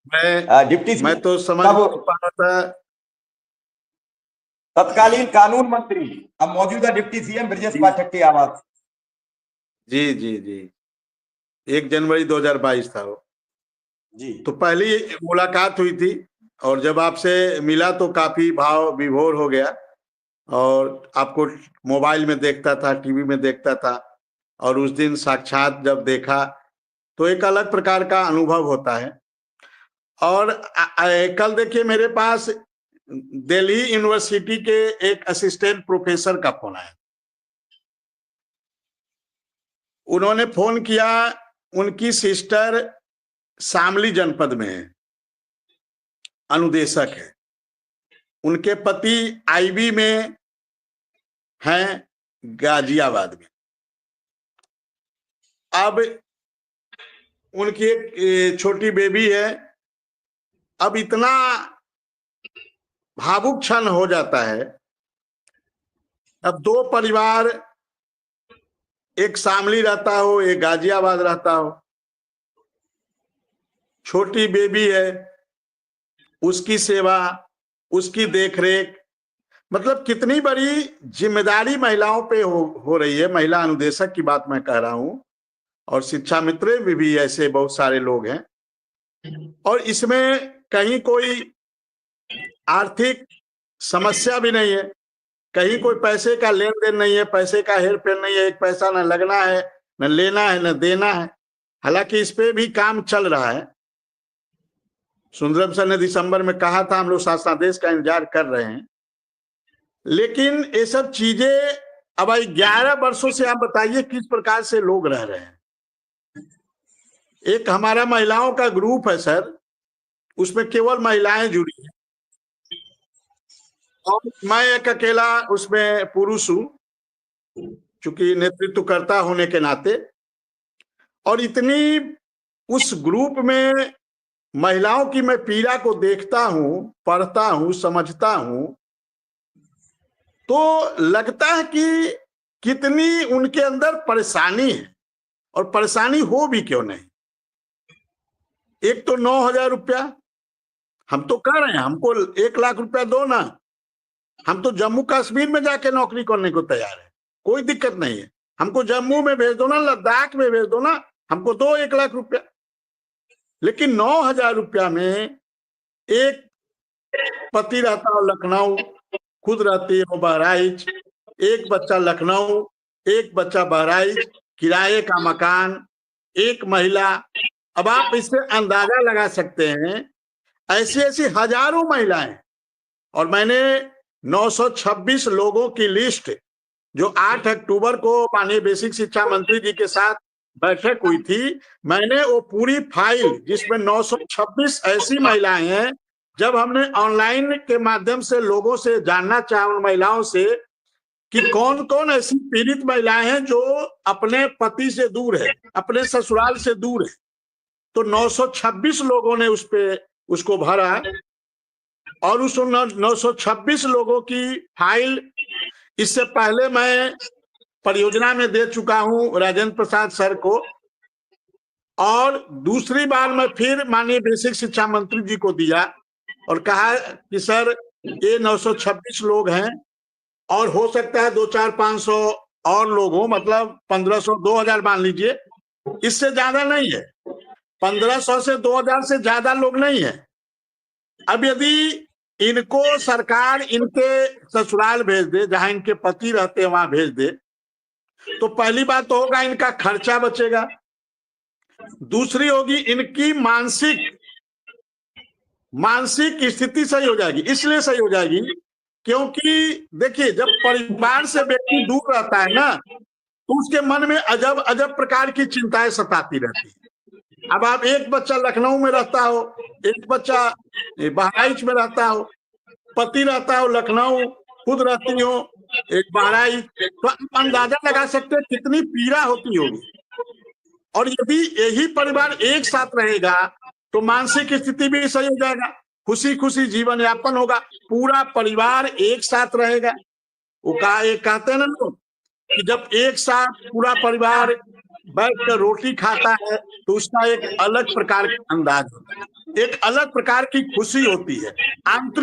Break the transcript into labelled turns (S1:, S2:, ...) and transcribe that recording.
S1: Deputy
S2: मैं तो समझ नहीं पा रहा था।
S1: तत्कालीन कानून मंत्री, अब मौजूदा डिप्टी सीएम ब्रजेश पाठक के आवास।
S2: जी जी जी, 1 जनवरी 2022 था वो
S1: जी।
S2: तो पहली मुलाकात हुई थी, और जब आपसे मिला तो काफी भाव विभोर हो गया, और आपको मोबाइल में देखता था, टीवी में देखता था, और उस दिन साक्षात जब देखा तो एक अलग प्रकार का अनुभव होता है। और कल देखिए मेरे पास दिल्ली यूनिवर्सिटी के एक असिस्टेंट प्रोफेसर का फोन आया। उन्होंने फोन किया, उनकी सिस्टर शामली जनपद में है, अनुदेशक है, उनके पति आईबी में हैं गाजियाबाद में। अब उनकी एक छोटी बेबी है। अब इतना भावुक क्षण हो जाता है। अब 2 परिवार, एक शामली रहता हो, एक गाजियाबाद रहता हो, छोटी बेबी है, उसकी सेवा, उसकी देखरेख, मतलब कितनी बड़ी जिम्मेदारी महिलाओं पे हो रही है। महिला अनुदेशक की बात मैं कह रहा हूं, और शिक्षा मित्र में भी ऐसे बहुत सारे लोग हैं, और इसमें कहीं कोई आर्थिक समस्या भी नहीं है, कहीं कोई पैसे का लेन देन नहीं है, पैसे का हेर फेर नहीं है, एक पैसा न लगना है, न लेना है, न देना है। हालांकि इस पे भी काम चल रहा है। सुंदरम सर ने दिसंबर में कहा था हम लोग शासनादेश का इंतजार कर रहे हैं, लेकिन ये सब चीजें अब 11 वर्षों से आप बताइए किस प्रकार से लोग रह रहे हैं। एक हमारा महिलाओं का ग्रुप है सर, उसमें केवल महिलाएं जुड़ी हैं, और मैं एक अकेला उसमें पुरुष हूं, चूंकि नेतृत्वकर्ता होने के नाते। और इतनी उस ग्रुप में महिलाओं की मैं पीड़ा को देखता हूं, पढ़ता हूं, समझता हूं, तो लगता है कि कितनी उनके अंदर परेशानी है, और परेशानी हो भी क्यों नहीं। एक तो 9,000 रुपया, हम तो कह रहे हैं हमको 1 लाख रुपया दो ना, हम तो जम्मू कश्मीर में जाके नौकरी करने को तैयार है, कोई दिक्कत नहीं है। हमको जम्मू में भेज दो ना, लद्दाख में भेज दो ना, हमको दो 1 लाख रुपया। लेकिन 9,000 रुपया में एक पति रहता हो लखनऊ, खुद रहती है बहराइच, एक बच्चा लखनऊ, एक बच्चा बहराइच, किराए का मकान, एक महिला। अब आप इससे अंदाजा लगा सकते हैं, ऐसी ऐसी हजारों महिलाएं। और मैंने 926 लोगों की लिस्ट, जो 8 अक्टूबर को माननीय बेसिक शिक्षा मंत्री जी के साथ बैठक हुई थी, मैंने वो पूरी फाइल, जिसमें 926 ऐसी महिलाएं हैं, जब हमने ऑनलाइन के माध्यम से लोगों से जानना चाहा, उन महिलाओं से, कि कौन कौन ऐसी पीड़ित महिलाएं हैं जो अपने पति से दूर है, अपने ससुराल से दूर है, तो 926 लोगों ने उस पे उसको भरा। और उस 926 लोगों की फाइल इससे पहले मैं परियोजना में दे चुका हूं राजेंद्र प्रसाद सर को, और दूसरी बार मैं फिर माननीय बेसिक शिक्षा मंत्री जी को दिया और कहा कि सर ये 926 लोग हैं, और हो सकता है 200-400-500 और लोग हो, मतलब 1500 2000 मान लीजिए, इससे ज्यादा नहीं है। 1500 से 2000 से ज्यादा लोग नहीं है। अब यदि इनको सरकार इनके ससुराल भेज दे, जहां इनके पति रहते हैं वहां भेज दे, तो पहली बात तो होगा इनका खर्चा बचेगा, दूसरी होगी इनकी मानसिक स्थिति सही हो जाएगी। इसलिए सही हो जाएगी क्योंकि देखिए, जब परिवार से व्यक्ति दूर रहता है ना, तो उसके मन में अजब अजब प्रकार की चिंताएं सताती रहती है। अब आप एक बच्चा लखनऊ में रहता हो, एक बच्चा बहराइच में रहता हो, पति रहता हो लखनऊ, खुद रहती हो एक बहराइच, तो आप अंदाजा लगा सकते हैं कितनी पीड़ा होती होगी। और यदि यही परिवार एक साथ रहेगा तो मानसिक स्थिति भी सही हो जाएगा, खुशी खुशी जीवन यापन होगा, पूरा परिवार एक साथ रहेगा। वो कहते हैं ना लोग कि जब एक साथ पूरा परिवार बैठ कर रोटी खाता है तो उसका एक अलग प्रकार का अंदाज होता है। एक अलग प्रकार की खुशी होती है, आंतरिक